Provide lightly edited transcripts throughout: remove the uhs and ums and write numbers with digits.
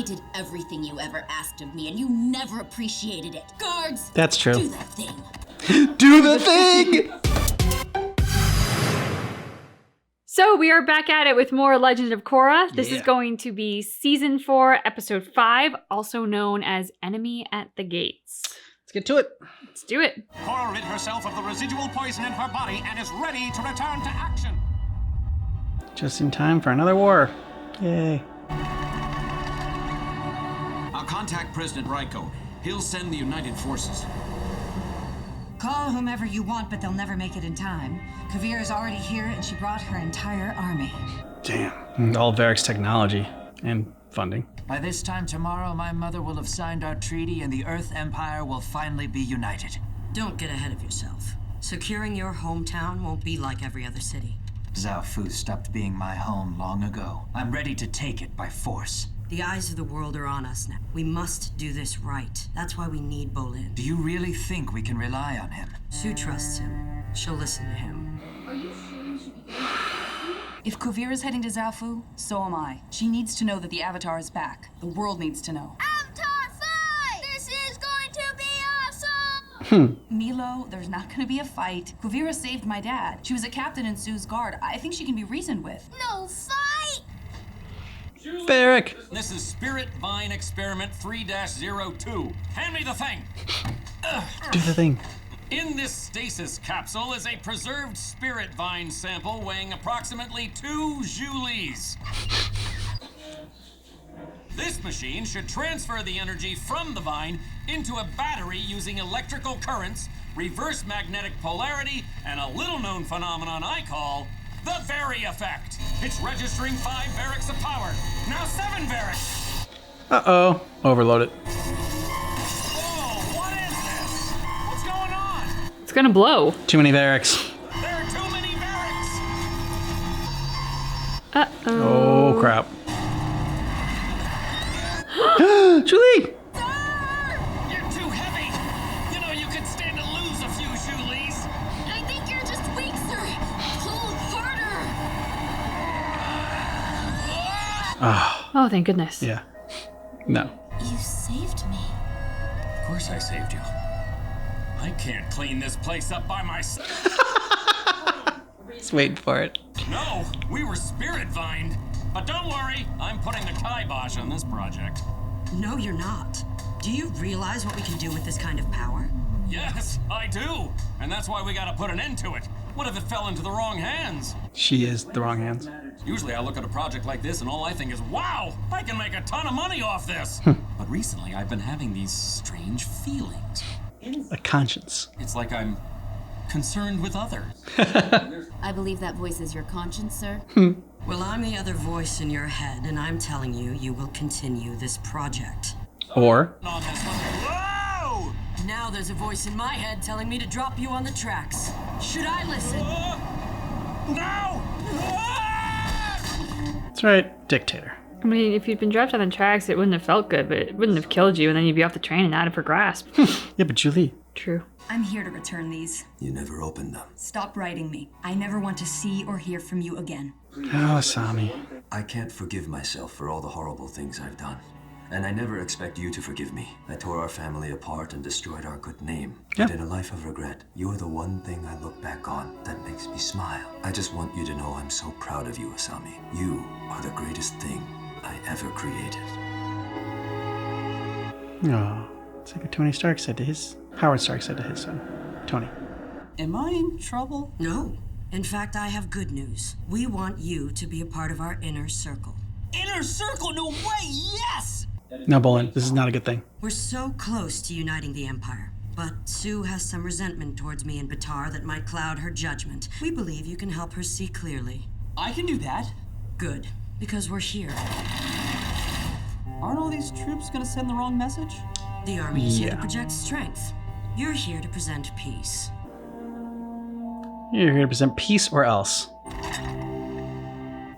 did everything you ever asked of me, and you never appreciated it. Guards! That's true. Do that thing. Do the thing! So we are back at it with more Legend of Korra. This is Yeah. going to be Season 4, Episode 5, also known as Enemy at the Gates. Let's get to it. Let's do it. Korra rid herself of the residual poison in her body and is ready to return to action. Just in time for another war. Yay. I'll contact President Raiko. He'll send the United Forces. Call whomever you want, but they'll never make it in time. Kavir is already here, and she brought her entire army. Damn. All Varric's technology and funding. By this time tomorrow, my mother will have signed our treaty and the Earth Empire will finally be united. Don't get ahead of yourself. Securing your hometown won't be like every other city. Zaofu stopped being my home long ago. I'm ready to take it by force. The eyes of the world are on us now. We must do this right. That's why we need Bolin. Do you really think we can rely on him? Sue trusts him. She'll listen to him. If Kuvir is heading to Zaofu, so am I. She needs to know that the Avatar is back. The world needs to know. Avatar fight! This is going to be awesome! Milo, there's not gonna be a fight. Kuvira saved my dad. She was a captain in Sue's guard. I think she can be reasoned with. No fight! Varric! This is Spirit Vine Experiment 3-02. Hand me the thing! Do the thing. In this stasis capsule is a preserved spirit vine sample weighing approximately 2 joules. This machine should transfer the energy from the vine into a battery using electrical currents, reverse magnetic polarity, and a little-known phenomenon I call the Vari effect. It's registering 5 Varrics of power. Now 7 Varrics. Uh-oh. Overload it. Whoa, what is this? What's going on? It's gonna blow. Too many Varrics. There are too many Varrics. Uh-oh. Oh, crap. Julie! You're too heavy. You know you could stand to lose a few joules. I think you're just weak, sir. Pull harder. Oh, thank goodness. Yeah. No. You saved me. Of course I saved you. I can't clean this place up by myself. Just waiting for it. No, we were spirit vined. But don't worry, I'm putting the kibosh on this project. No, you're not. Do you realize what we can do with this kind of power? Yes, I do. And that's why we gotta put an end to it. What if it fell into the wrong hands? She is the wrong hands. Usually I look at a project like this and all I think is, wow, I can make a ton of money off this. But recently I've been having these strange feelings. A conscience. It's like I'm concerned with others. I believe that voice is your conscience, sir. Well, I'm the other voice in your head, and I'm telling you, you will continue this project. Or On this one. Whoa! Now there's a voice in my head telling me to drop you on the tracks. Should I listen? No! that's right, dictator. I mean, if you'd been dropped on the tracks, it wouldn't have felt good, but it wouldn't have killed you, and then you'd be off the train and out of her grasp. Yeah, but Julie. True. I'm here to return these. You never opened them. Stop writing me. I never want to see or hear from you again. Oh, Sami. I can't forgive myself for all the horrible things I've done. And I never expect you to forgive me. I tore our family apart and destroyed our good name. Yeah. But in a life of regret, you're the one thing I look back on that makes me smile. I just want you to know I'm so proud of you, Asami. You are the greatest thing I ever created. Oh, it's like what Tony Stark said to his... Howard Stark said to his son. Tony. Am I in trouble? No. In fact, I have good news. We want you to be a part of our inner circle. Inner circle? No way! Yes! No, Bolin, this is not a good thing. We're so close to uniting the Empire, but Sue has some resentment towards me and Batar that might cloud her judgment. We believe you can help her see clearly. I can do that. Good, because we're here. Aren't all these troops gonna send the wrong message? The army is here to Yeah. project strength. You're here to present peace. You're here to present peace or else.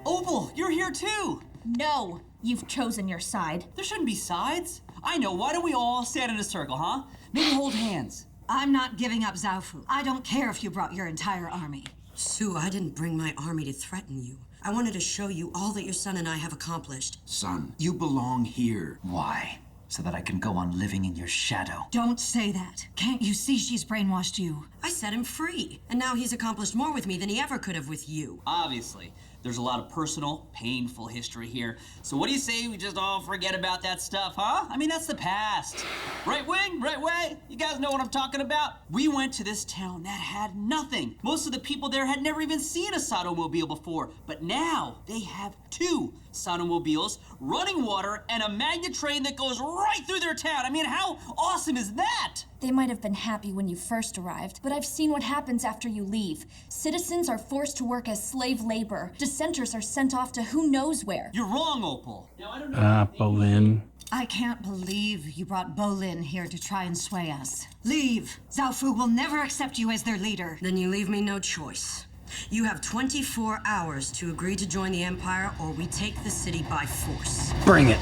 Opal, you're here too! No, you've chosen your side. There shouldn't be sides. I know, why don't we all stand in a circle, huh? Maybe hold hands. I'm not giving up Zaofu. I don't care if you brought your entire army. Sue, I didn't bring my army to threaten you. I wanted to show you all that your son and I have accomplished. Son, you belong here. Why? So that I can go on living in your shadow. Don't say that. Can't you see she's brainwashed you? I set him free, and now he's accomplished more with me than he ever could have with you. Obviously, there's a lot of personal, painful history here. So what do you say we just all forget about that stuff, huh? I mean, that's the past. Right wing, right way? You guys know what I'm talking about? We went to this town that had nothing. Most of the people there had never even seen a Sotomobile before, but now they have 2 Sotomobiles, running water, and a magnet train that goes right through their town. I mean, how awesome is that? They might have been happy when you first arrived, but I've seen what happens after you leave. Citizens are forced to work as slave labor. Dissenters are sent off to who knows where. You're wrong, Opal. Now, I don't know. Bolin. I can't believe you brought Bolin here to try and sway us. Leave! Zaofu will never accept you as their leader. Then you leave me no choice. You have 24 hours to agree to join the Empire, or we take the city by force. Bring it.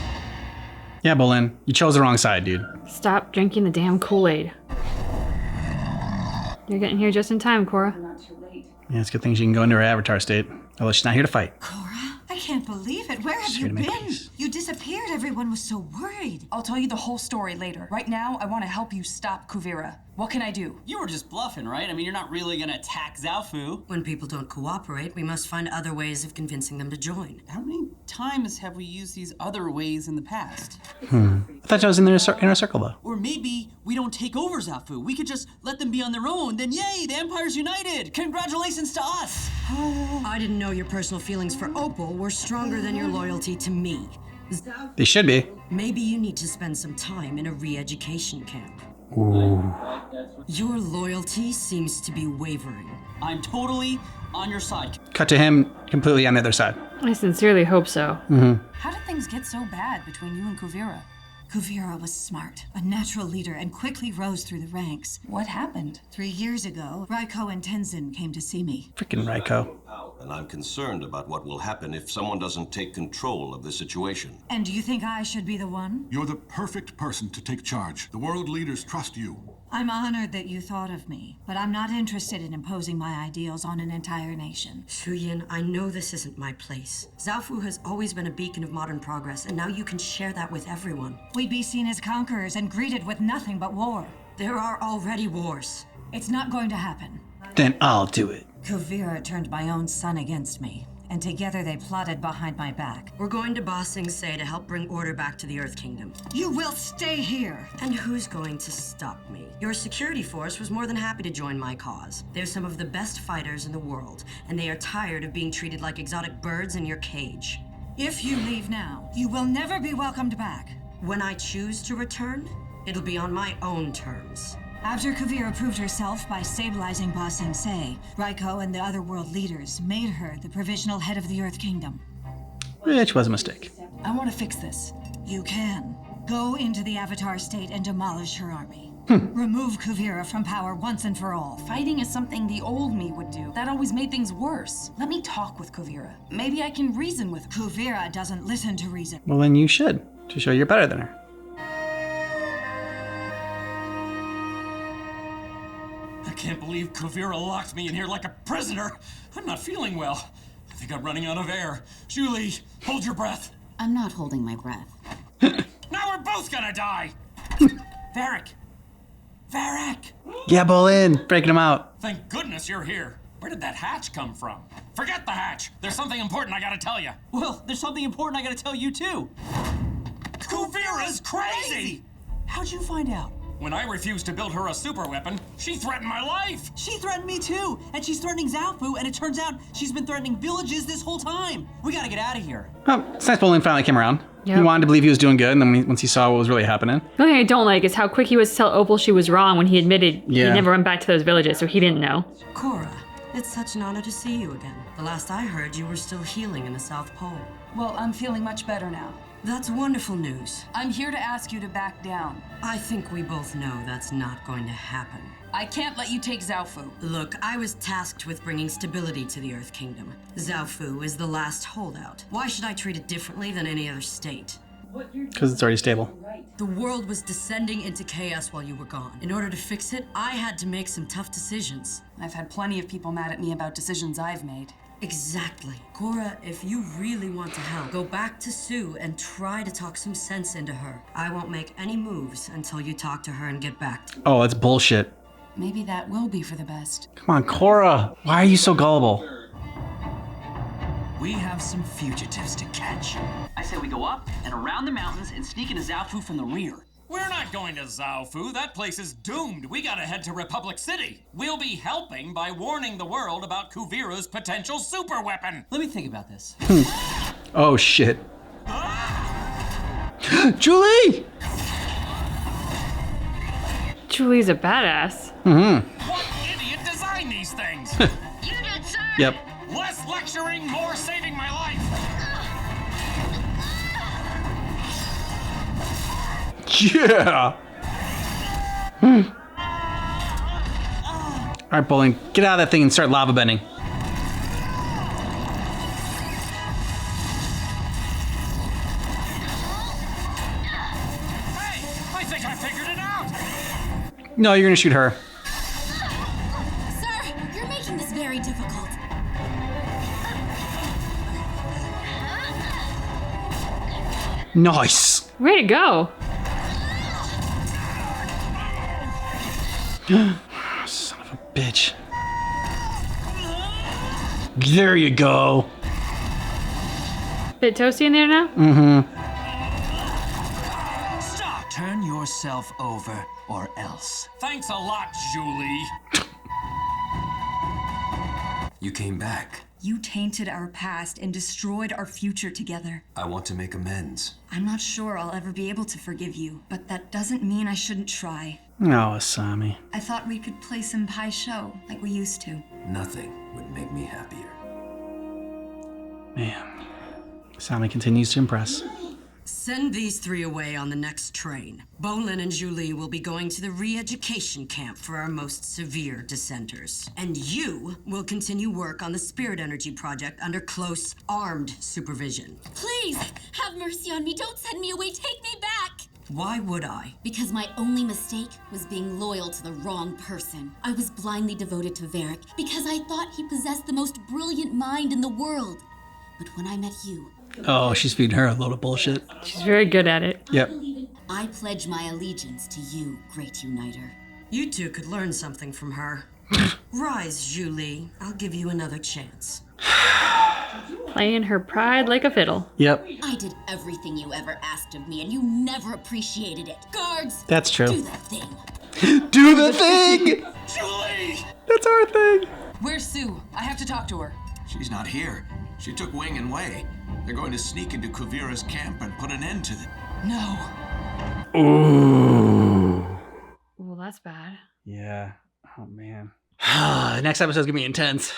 Yeah, Bolin, you chose the wrong side, dude. Stop drinking the damn Kool-Aid. You're getting here just in time, Korra. Yeah, it's good thing she can go into her avatar state. Although she's not here to fight. Korra, I can't believe it. Where have She's you here to make been? peace. You disappeared. Everyone was so worried. I'll tell you the whole story later. Right now, I want to help you stop Kuvira. What can I do? You were just bluffing, right? I mean, you're not really gonna attack Zaofu. When people don't cooperate, we must find other ways of convincing them to join. How many times have we used these other ways in the past? I thought I was in their inner circle, though. Or maybe we don't take over Zaofu. We could just let them be on their own. Then yay, the Empire's united. Congratulations to us. I didn't know your personal feelings for Opal were stronger than your loyalty to me. They should be. Maybe you need to spend some time in a re-education camp. Ooh. Your loyalty seems to be wavering. I'm totally on your side. Cut to him completely on the other side. I sincerely hope so. How did things get so bad between you and Kuvira? Kuvira was smart, a natural leader, and quickly rose through the ranks. What happened? 3 years ago, Raiko and Tenzin came to see me. Freaking Raiko. And I'm concerned about what will happen if someone doesn't take control of the situation. And do you think I should be the one? You're the perfect person to take charge. The world leaders trust you. I'm honored that you thought of me, but I'm not interested in imposing my ideals on an entire nation. Shuyin, I know this isn't my place. Zaofu has always been a beacon of modern progress, and now you can share that with everyone. We'd be seen as conquerors and greeted with nothing but war. There are already wars. It's not going to happen. Then I'll do it. Kuvira turned my own son against me, and together they plotted behind my back. We're going to Ba Sing Se to help bring order back to the Earth Kingdom. You will stay here! And who's going to stop me? Your security force was more than happy to join my cause. They're some of the best fighters in the world, and they are tired of being treated like exotic birds in your cage. If you leave now, you will never be welcomed back. When I choose to return, it'll be on my own terms. After Kuvira proved herself by stabilizing Ba Sing Se, Raiko and the other world leaders made her the provisional head of the Earth Kingdom. Which was a mistake. I want to fix this. You can. Go into the Avatar state and demolish her army. Remove Kuvira from power once and for all. Fighting is something the old me would do. That always made things worse. Let me talk with Kuvira. Maybe I can reason with her. Kuvira doesn't listen to reason. Well, then you should, to show you're better than her. I can't believe Kuvira locked me in here like a prisoner. I'm not feeling well. I think I'm running out of air. Julie, hold your breath. I'm not holding my breath. Now we're both gonna die. Varric. Varric. Yeah, Bolin, breaking him out. Thank goodness you're here. Where did that hatch come from? Forget the hatch. There's something important I gotta tell you. Well, there's something important I gotta tell you too. Kuvira's crazy! How'd you find out? When I refused to build her a super weapon, she threatened my life! She threatened me too, and she's threatening Zaofu, and it turns out she's been threatening villages this whole time. We gotta get out of here. Oh, it's nice Bolin finally came around. Yep. He wanted to believe he was doing good, and then once he saw what was really happening. The only thing I don't like is how quick he was to tell Opal she was wrong when he admitted he Yeah. never went back to those villages, so he didn't know. Korra, it's such an honor to see you again. The last I heard, you were still healing in the South Pole. Well, I'm feeling much better now. That's wonderful news. I'm here to ask you to back down. I think we both know that's not going to happen. I can't let you take Zaofu. Look, I was tasked with bringing stability to the Earth Kingdom. Zaofu is the last holdout. Why should I treat it differently than any other state? Because it's already stable. The world was descending into chaos while you were gone. In order to fix it, I had to make some tough decisions. I've had plenty of people mad at me about decisions I've made. Exactly. Korra, if you really want to help, go back to Sue and try to talk some sense into her. I won't make any moves until you talk to her and get back to me. Oh, that's bullshit. Maybe that will be for the best. Come on, Korra. Why are you so gullible? We have some fugitives to catch. I say we go up and around the mountains and sneak into Zaofu from the rear. We're not going to Zaofu. That place is doomed. We gotta head to Republic City. We'll be helping by warning the world about Kuvira's potential superweapon. Let me think about this. Oh, shit. Julie! Julie's a badass. What idiot designed these things? You did, sir! Yep. Less lecturing, more saving my life. Yeah! Alright, Bowling, get out of that thing and start lava bending. Hey, I think I figured it out. No, you're gonna shoot her. Sir, you're making this very difficult. Nice! Way to go. Son of a bitch. There you go. Bit toasty in there now? Stop! Turn yourself over, or else. Thanks a lot, Julie. You came back. You tainted our past and destroyed our future together. I want to make amends. I'm not sure I'll ever be able to forgive you, but that doesn't mean I shouldn't try. Oh, Asami. I thought we could play some pie show like we used to. Nothing would make me happier. Man. Asami continues to impress. Send these three away on the next train. Bolin and Julie will be going to the re-education camp for our most severe dissenters. And you will continue work on the Spirit Energy Project under close, armed supervision. Please, have mercy on me. Don't send me away. Take me back. Why would I? Because my only mistake was being loyal to the wrong person. I was blindly devoted to Varric because I thought he possessed the most brilliant mind in the world. But when I met you... Oh, she's feeding her a load of bullshit. She's very good at it. Yep. I pledge my allegiance to you, Great Uniter. You two could learn something from her. Rise, Julie. I'll give you another chance. Playing her pride like a fiddle. Yep. I did everything you ever asked of me, and you never appreciated it. Guards! That's true. Do that thing. Do the thing! Julie! That's our thing. Where's Sue? I have to talk to her. She's not here. She took wing and way. They're going to sneak into Kuvira's camp and put an end to them. No. Ooh. Well, that's bad. Yeah. Oh, man. Next episode's gonna be intense.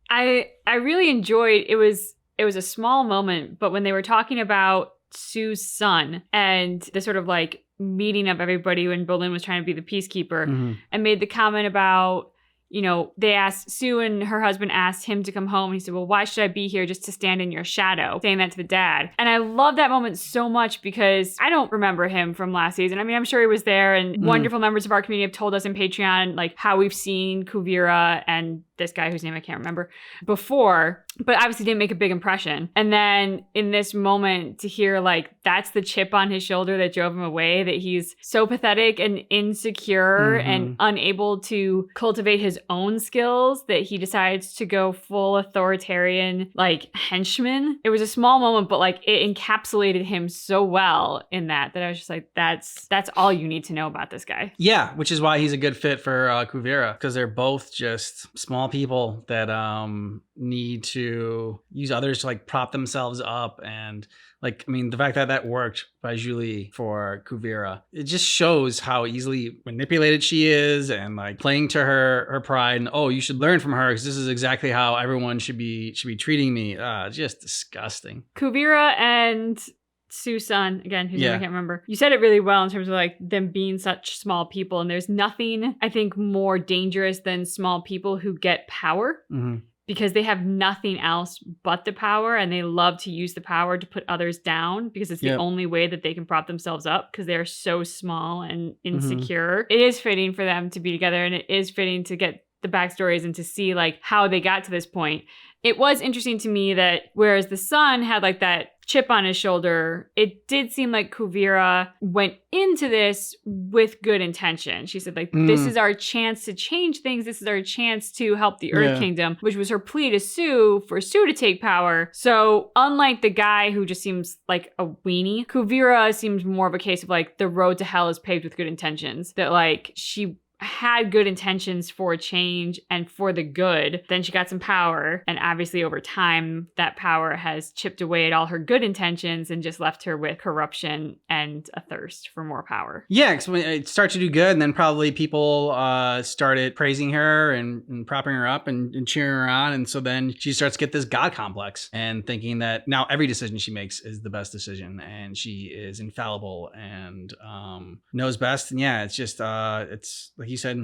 I really enjoyed it was a small moment, but when they were talking about Sue's son and the sort of like meeting of everybody when Bolin was trying to be the peacekeeper and made the comment about, you know, they asked, Sue and her husband asked him to come home. And he said, well, why should I be here just to stand in your shadow? Saying that to the dad. And I love that moment so much because I don't remember him from last season. I mean, I'm sure he was there and wonderful members of our community have told us in Patreon, like how we've seen Kuvira and this guy whose name I can't remember before, but obviously didn't make a big impression. And then in this moment to hear like, that's the chip on his shoulder that drove him away, that he's so pathetic and insecure and unable to cultivate his own skills that he decides to go full authoritarian, like henchman. It was a small moment, but like it encapsulated him so well in that I was just like, that's all you need to know about this guy. Yeah, which is why he's a good fit for Kuvira, because they're both just small people that need to use others to like prop themselves up. And like, I mean, the fact that that worked by Julie for Kuvira, it just shows how easily manipulated she is and like playing to her pride. And you should learn from her because this is exactly how everyone should be treating me. Just disgusting. Kuvira and Sue's son, again, whose name I can't remember. You said it really well in terms of like them being such small people. And there's nothing, I think, more dangerous than small people who get power because they have nothing else but the power and they love to use the power to put others down because it's the only way that they can prop themselves up because they're so small and insecure. It is fitting for them to be together and it is fitting to get the backstories and to see like how they got to this point. It was interesting to me that whereas the son had like that chip on his shoulder, it did seem like Kuvira went into this with good intention. She said, like, this is our chance to change things. This is our chance to help the Earth Kingdom, which was her plea to Sue for Sue to take power. So unlike the guy who just seems like a weenie, Kuvira seems more of a case of like the road to hell is paved with good intentions. That like she had good intentions for change and for the good. Then she got some power. And obviously over time, that power has chipped away at all her good intentions and just left her with corruption and a thirst for more power. Yeah, because when it started to do good, and then probably people started praising her and propping her up and cheering her on. And so then she starts to get this God complex and thinking that now every decision she makes is the best decision and she is infallible and knows best. And yeah, it's just, it's like you said,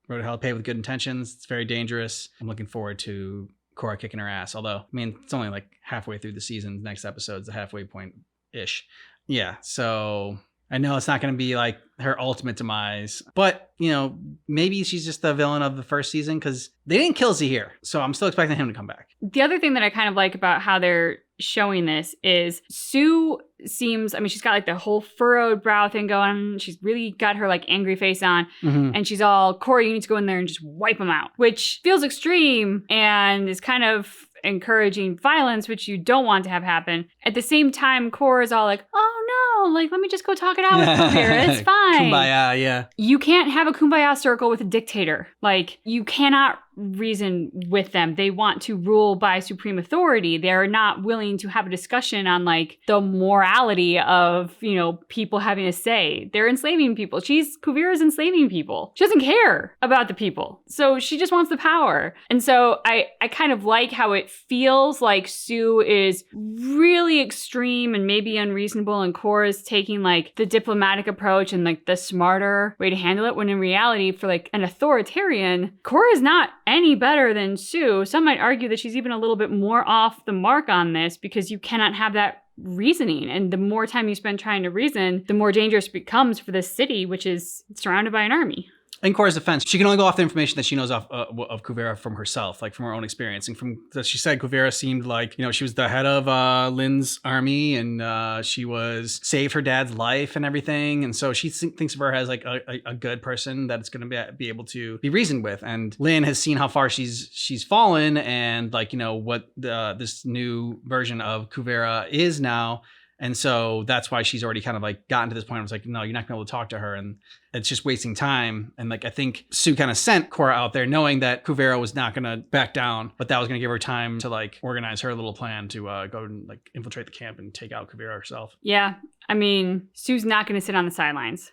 road to hell paved with good intentions. It's very dangerous. I'm looking forward to Korra kicking her ass. Although, I mean, it's only like halfway through the season. Next episode's the halfway point-ish. Yeah, so I know it's not going to be like her ultimate demise. But, you know, maybe she's just the villain of the first season because they didn't kill Zahir. So I'm still expecting him to come back. The other thing that I kind of like about how they're showing this is Sue seems, I mean, she's got like the whole furrowed brow thing going on. She's really got her like angry face on. And she's all, Korra, you need to go in there and just wipe them out, which feels extreme and is kind of encouraging violence, which you don't want to have happen. At the same time, Korra's all like, oh no, like, let me just go talk it out with Kuvira. It's fine. Kumbaya, yeah. You can't have a kumbaya circle with a dictator. Like, you cannot reason with them. They want to rule by supreme authority. They're not willing to have a discussion on like the morality of, you know, people having a say. They're enslaving people. Kuvira's enslaving people. She doesn't care about the people. So she just wants the power. And so I kind of like how it feels like Sue is really extreme and maybe unreasonable, and Korra's taking like the diplomatic approach and like the smarter way to handle it, when in reality, for like an authoritarian, Korra is not any better than Sue. Some might argue that she's even a little bit more off the mark on this because you cannot have that reasoning. And the more time you spend trying to reason, the more dangerous it becomes for this city, which is surrounded by an army. In Korra's defense, she can only go off the information that she knows of Kuvira from herself, like from her own experience. And from that she said, Kuvira seemed like, you know, she was the head of Lin's army and she saved her dad's life and everything. And so she thinks of her as like a good person that it's going to be able to be reasoned with. And Lin has seen how far she's fallen and like, you know, what this new version of Kuvira is now. And so that's why she's already kind of like gotten to this point where it's like, no, you're not gonna be able to talk to her. And it's just wasting time. And like, I think Sue kind of sent Korra out there knowing that Kuvira was not gonna back down, but that was gonna give her time to like organize her little plan to go and like infiltrate the camp and take out Kuvira herself. Yeah. I mean, Sue's not gonna sit on the sidelines.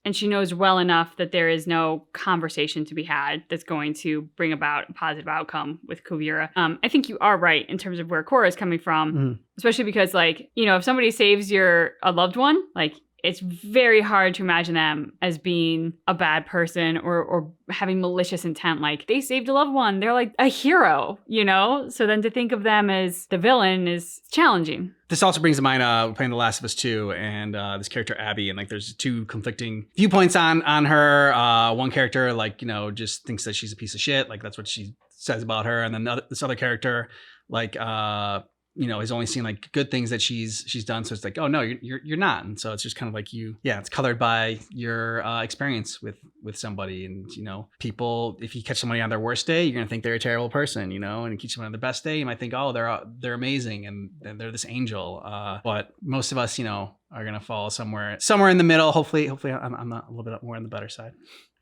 And she knows well enough that there is no conversation to be had that's going to bring about a positive outcome with Kuvira. I think you are right in terms of where Korra is coming from, especially because, like, you know, if somebody saves a loved one, like, it's very hard to imagine them as being a bad person or having malicious intent. Like, they saved a loved one. They're like a hero, you know? So then to think of them as the villain is challenging. This also brings to mind playing The Last of Us 2 and this character Abby, and like there's two conflicting viewpoints on her. One character, like, you know, just thinks that she's a piece of shit, like that's what she says about her, and then this other character, like you know, has only seen like good things that she's done, so it's like, oh no, you're not. And so it's just kind of like it's colored by your experience with somebody. And you know, people, if you catch somebody on their worst day, you're gonna think they're a terrible person, you know, and you catch someone on their best day, you might think, oh, they're amazing and they're this angel. But most of us, you know, are gonna fall somewhere in the middle. Hopefully I'm a little bit more on the better side.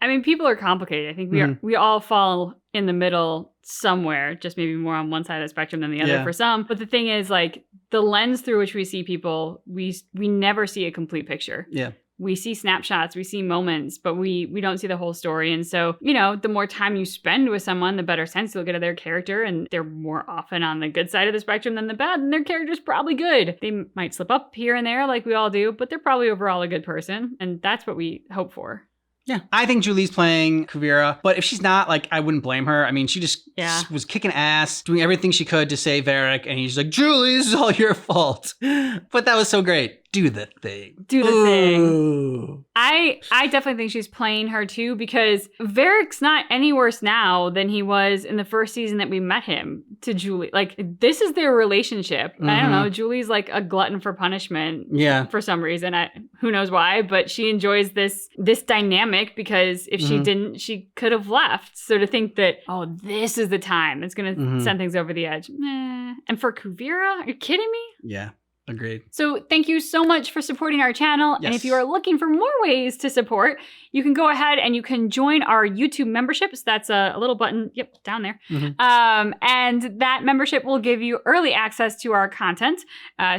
I mean, people are complicated. I think we all fall in the middle somewhere, just maybe more on one side of the spectrum than the other for some. But the thing is, like, the lens through which we see people, we never see a complete picture. Yeah. We see snapshots, we see moments, but we don't see the whole story. And so, you know, the more time you spend with someone, the better sense you'll get of their character. And they're more often on the good side of the spectrum than the bad. And their character's probably good. They might slip up here and there like we all do, but they're probably overall a good person. And that's what we hope for. Yeah, I think Julie's playing Kuvira, but if she's not, like, I wouldn't blame her. I mean, she just was kicking ass, doing everything she could to save Varric, and he's like, Julie, this is all your fault. But that was so great. do the thing. Do the thing. Ooh. I definitely think she's playing her too, because Varric's not any worse now than he was in the first season that we met him to Julie. Like, this is their relationship. I don't know. Julie's like a glutton for punishment. Yeah. For some reason. Who knows why, but she enjoys this dynamic, because if she didn't, she could have left. So to think that, oh, this is the time that's going to send things over the edge. And for Kuvira, are you kidding me? Yeah. Agreed. So thank you so much for supporting our channel. Yes. And if you are looking for more ways to support, you can go ahead and you can join our YouTube membership. So that's a little button, yep, down there. And that membership will give you early access to our content.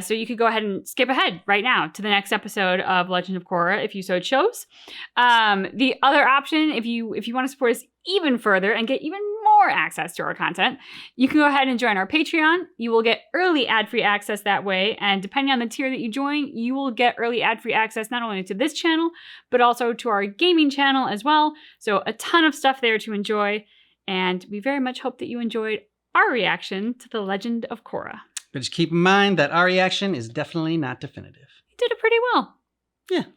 So you could go ahead and skip ahead right now to the next episode of Legend of Korra if you so chose. The other option, if you want to support us even further and get even more access to our content, you can go ahead and join our Patreon. You will get early ad-free access that way, and depending on the tier that you join, you will get early ad-free access not only to this channel, but also to our gaming channel as well. So a ton of stuff there to enjoy, and we very much hope that you enjoyed our reaction to The Legend of Korra. But just keep in mind that our reaction is definitely not definitive. You did it pretty well. Yeah.